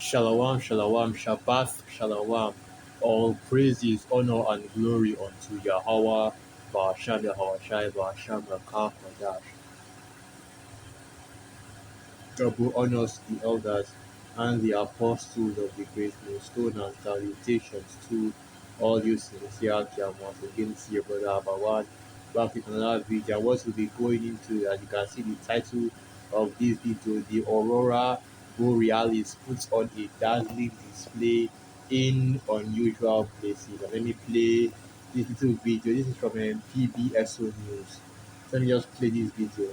Shalom, shalom, Shabbat, shalom. All praises, honor, and glory unto Yahweh, Ba'asham Yahawashi, Ba'asham Rakah Kodash. Double honors the elders and the apostles of the great millstone and salutations to all you sincere once again, see your brother Abawan back with another video. What we'll be going into, as you can see, the title of this video, the Aurora Borealis puts on a dazzling display in unusual places. And let me play this little video. This is from PBSO News. Let me just play this video.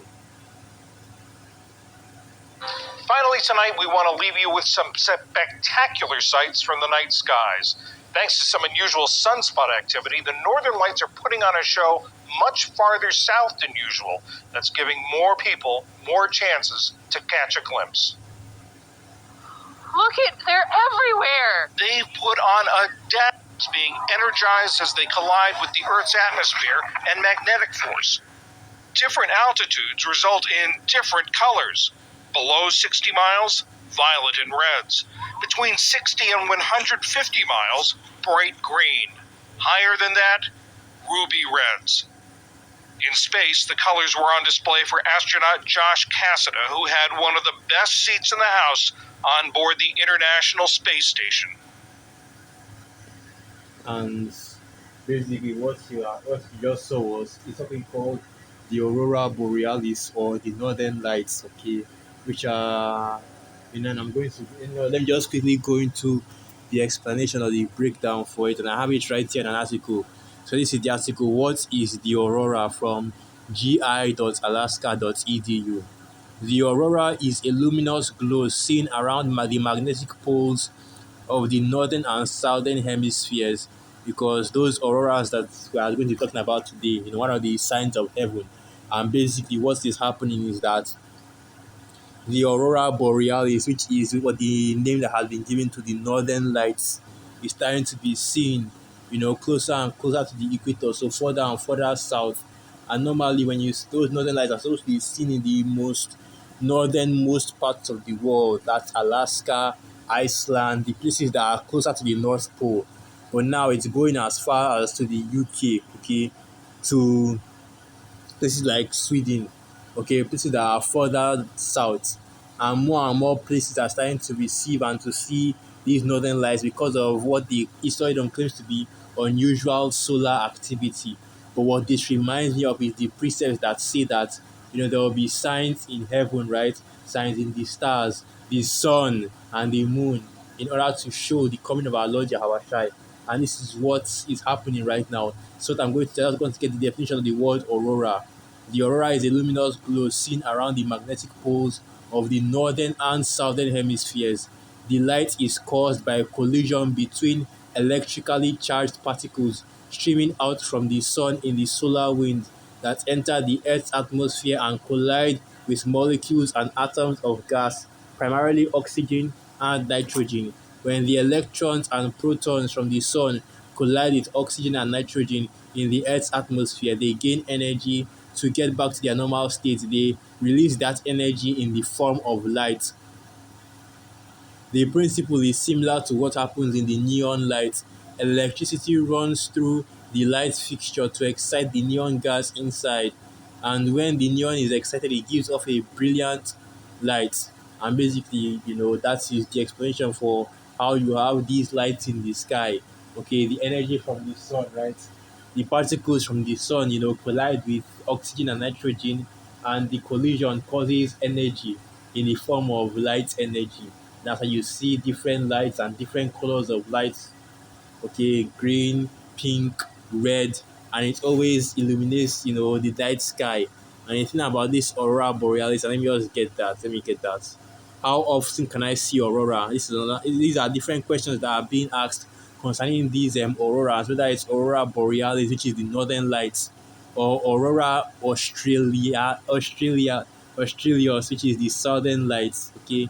Finally, tonight we want to leave you with some spectacular sights from the night skies. Thanks to some unusual sunspot activity, the northern lights are putting on a show much farther south than usual. That's giving more people more chances to catch a glimpse. Look they're everywhere. They've put on a dance being energized as they collide with the Earth's atmosphere and magnetic force. Different altitudes result in different colors. Below 60 miles, violet and reds. Between 60 and 150 miles, bright green. Higher than that, ruby reds. In space, the colors were on display for astronaut Josh Cassada, who had one of the best seats in the house on board the International Space Station. And basically what you just saw was it's something called the Aurora Borealis or the Northern Lights, okay, which are and I'm going to let me just quickly go into the explanation or the breakdown for it, and I have it right here in an article. So this is the article, what is the Aurora, from gi.alaska.edu. The aurora is a luminous glow seen around the magnetic poles of the northern and southern hemispheres, because those auroras that we are going to be talking about today, one of the signs of heaven. And basically what is happening is that the aurora borealis, which is what the name that has been given to the northern lights, is starting to be seen, closer and closer to the equator, so further and further south. And normally when those northern lights are supposed to be seen in the most northernmost parts of the world, that's Alaska, Iceland, the places that are closer to the North Pole. But now it's going as far as to the UK, okay, to places like Sweden, okay, places that are further south. And more places are starting to receive and to see these northern lights because of what the historian claims to be unusual solar activity. But what this reminds me of is the precepts that say that there will be signs in heaven, right? Signs in the stars, the sun, and the moon, in order to show the coming of our Lord Yahushua. And this is what is happening right now. So I'm going to get the definition of the word aurora. The aurora is a luminous glow seen around the magnetic poles of the northern and southern hemispheres. The light is caused by a collision between electrically charged particles streaming out from the sun in the solar wind that enter the Earth's atmosphere and collide with molecules and atoms of gas, primarily oxygen and nitrogen. When the electrons and protons from the sun collide with oxygen and nitrogen in the Earth's atmosphere, they gain energy. To get back to their normal state, they release that energy in the form of light. The principle is similar to what happens in the neon light. Electricity runs through the light fixture to excite the neon gas inside, and when the neon is excited, it gives off a brilliant light. And basically, that is the explanation for how you have these lights in the sky. Okay, the energy from the sun, right? The particles from the sun, collide with oxygen and nitrogen, and the collision causes energy in the form of light energy. That's how you see different lights and different colors of lights. Okay, green, pink, red, and it always illuminates, the night sky. And the thing about this aurora borealis, and let me just get that. Let me get that. How often can I see aurora? These are different questions that are being asked concerning these auroras, whether it's aurora borealis, which is the northern lights, or aurora australis, which is the southern lights. Okay,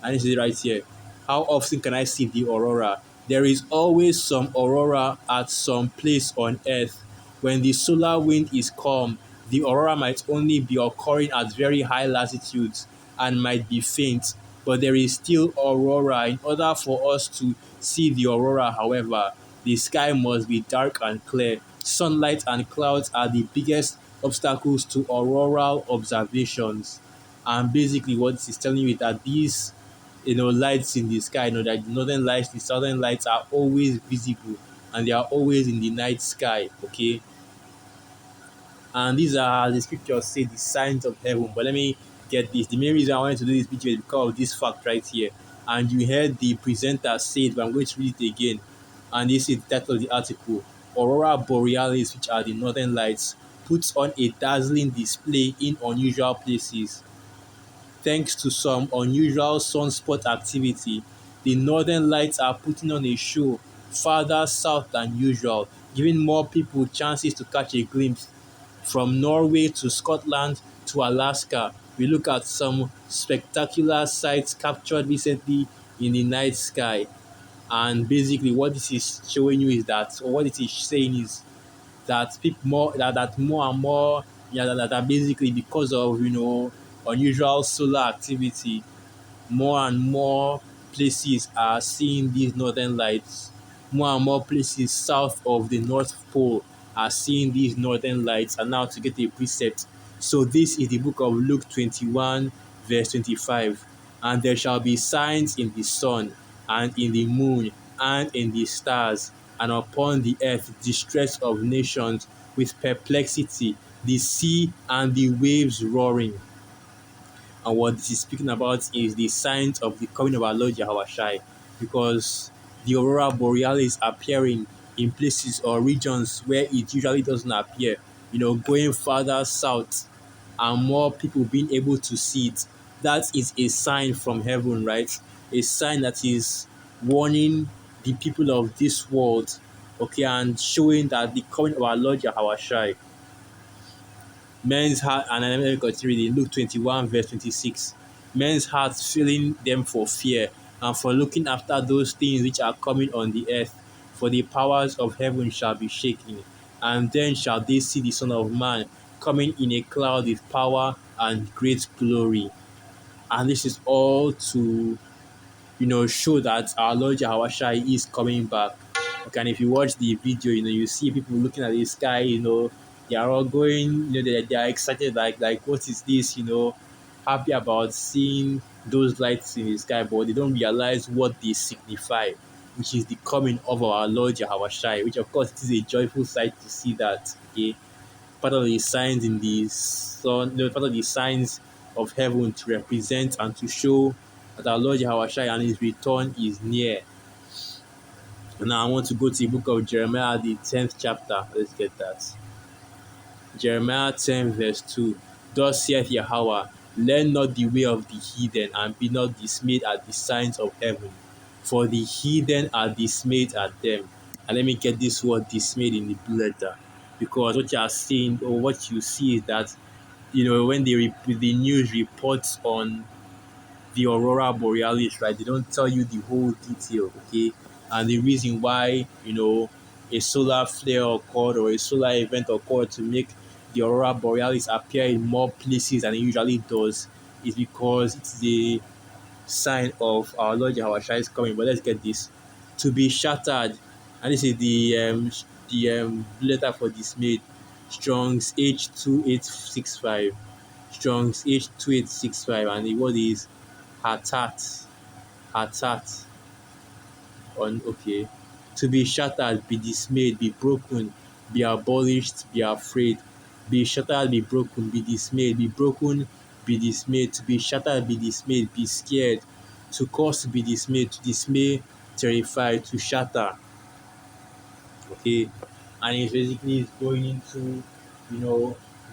and this is right here. How often can I see the aurora? There is always some aurora at some place on Earth. When the solar wind is calm, the aurora might only be occurring at very high latitudes and might be faint. but there is still aurora. In order for us to see the aurora, however, the sky must be dark and clear. Sunlight and clouds are the biggest obstacles to auroral observations. And basically, what this is telling you is that these, lights in the sky, that the northern lights, the southern lights are always visible, and they are always in the night sky. Okay, and these are, the scriptures say, the signs of heaven. But let me get this. The main reason I wanted to do this video is because of this fact right here. And you heard the presenter say it, but I'm going to read it again. And this is the title of the article: Aurora Borealis, which are the northern lights, puts on a dazzling display in unusual places. Thanks to some unusual sunspot activity, the northern lights are putting on a show farther south than usual, giving more people chances to catch a glimpse. From Norway to Scotland to Alaska, we look at some spectacular sights captured recently in the night sky. And basically, what this is showing you is that, or what it is saying is that people that more and more, that basically, because of unusual solar activity, more and more places are seeing these northern lights. More and more places south of the North Pole are seeing these northern lights, and now to get a precept. So this is the book of Luke 21, verse 25. And there shall be signs in the sun, and in the moon, and in the stars, and upon the earth distress of nations with perplexity, the sea and the waves roaring. And what this is speaking about is the signs of the coming of our Lord Yahweh Shai, because the aurora borealis appearing in places or regions where it usually doesn't appear, going farther south and more people being able to see it. That is a sign from heaven, right? A sign that is warning the people of this world, okay, and showing that the coming of our Lord Yahweh Shai. Men's heart, and let me continue reading Luke 21, verse 26. Men's hearts filling them for fear and for looking after those things which are coming on the earth. For the powers of heaven shall be shaken, and then shall they see the Son of Man coming in a cloud with power and great glory. And this is all to show that our Lord Yahweh Shai is coming back. Okay, and if you watch the video, you see people looking at the sky, they are all going, they are excited, like what is this, happy about seeing those lights in the sky, but they don't realize what they signify, which is the coming of our Lord Yahweh Shai, which of course it is a joyful sight to see that. Okay, part of the signs in the sun, part of the signs of heaven to represent and to show that our Lord Yahweh Shai and his return is near. Now I want to go to the book of Jeremiah, the 10th chapter. Let's get that. Jeremiah 10, verse 2. Thus saith Yahweh, learn not the way of the heathen, and be not dismayed at the signs of heaven, for the heathen are dismayed at them. And let me get this word dismayed in the blue letter, because what you are seeing, or what you see, is that when the news reports on the aurora borealis, right, they don't tell you the whole detail, okay? And the reason why a solar flare occurred or a solar event occurred to make the aurora borealis appear in more places than it usually does is because it's the sign of our Lord Yahweh Shai is coming. But let's get this: to be shattered, and this is the letter for dismayed. Strong's H2865. Strong's H2865, and the word is Hatat. Hatat. On okay. To be shattered, be dismayed, be broken, be abolished, be afraid. Be shattered, be broken, be dismayed, be broken, be dismayed. To be shattered, be dismayed, be scared. To cause to be dismayed, to dismay, terrified, to shatter. Okay, and it's basically going into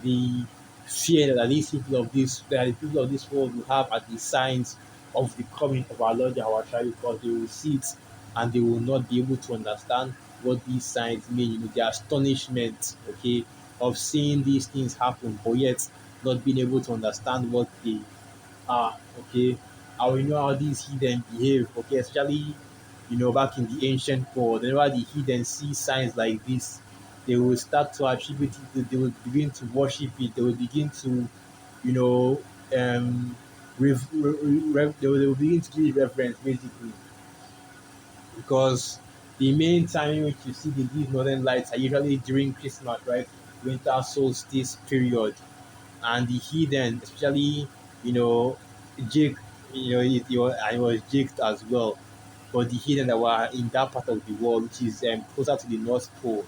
the fear that these people of this that the people of this world will have at the signs of the coming of our Lord Yahweh Shai, because they will see it and they will not be able to understand what these signs mean. The astonishment, okay, of seeing these things happen, but yet not being able to understand what they are. Okay, and we know how these heathen behave. Okay, especially back in the ancient world, whenever the heathen see signs like this, they will start to attribute it, they will begin to worship it, they will begin to, you know, um, they will begin to give reference basically, because the main time in which you see these northern lights are usually during Christmas, right? Winter solstice period. And the heathen, especially, you know, Jake, I was Jake as well. But the heathen that were in that part of the world, which is closer to the North Pole,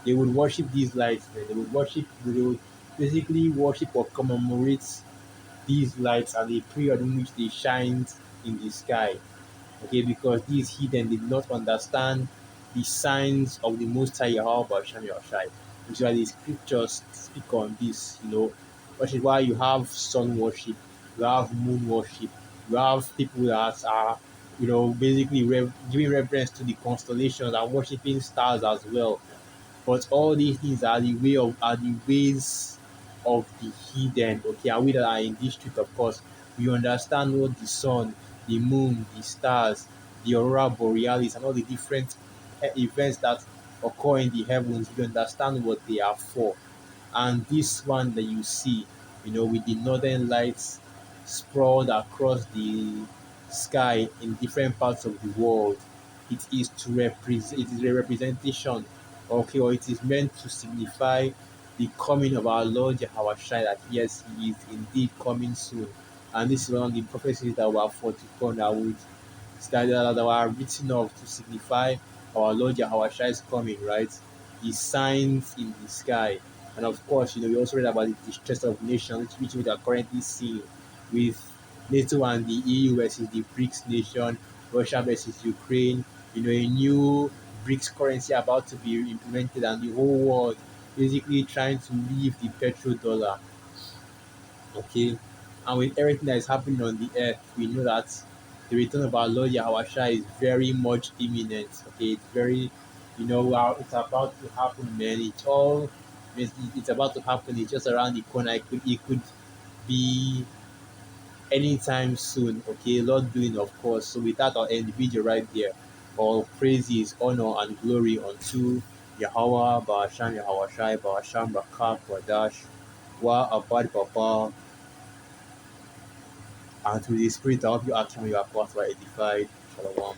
they would worship these lights. They would basically worship or commemorate these lights and the period in which they shined in the sky. Okay, because these heathen did not understand the signs of the Most High Yahweh Basham Yahshai, which is why the scriptures speak on this, which is why you have sun worship, you have moon worship, you have people that are, basically giving reference to the constellations and worshiping stars as well. But all these things are the ways of the heathen. Okay, and we that are in this truth, of course, we understand what the sun, the moon, the stars, the aurora borealis, and all the different events that occur in the heavens. We understand what they are for. And this one that you see, with the northern lights sprawled across the sky in different parts of the world, it is a representation, okay, or it is meant to signify the coming of our Lord Yahushua, that yes, he is indeed coming soon. And this is one of the prophecies that were foretold that were written of to signify our Lord Yahushua is coming, right? The signs in the sky. And of course, we also read about the distress of nations, which we are currently seeing with NATO and the EU versus the BRICS nation, Russia versus Ukraine, a new BRICS currency about to be implemented, and the whole world basically trying to leave the petrodollar. Okay, and with everything that is happening on the earth, we know that the return of our Lord Yahweh is very much imminent. Okay, it's very, it's about to happen, man. It's about to happen. It's just around the corner. It could be anytime soon. Okay, Lord willing, of course. So with that, I'll end the video right there. All praises, honor, and glory unto Yahweh, Ba'asham, Yahweh Shai, Ba'asham, Rakak, Wadash, Wa Abad Baba, and through the Spirit, I hope you act when you are pathway edified. Shalom.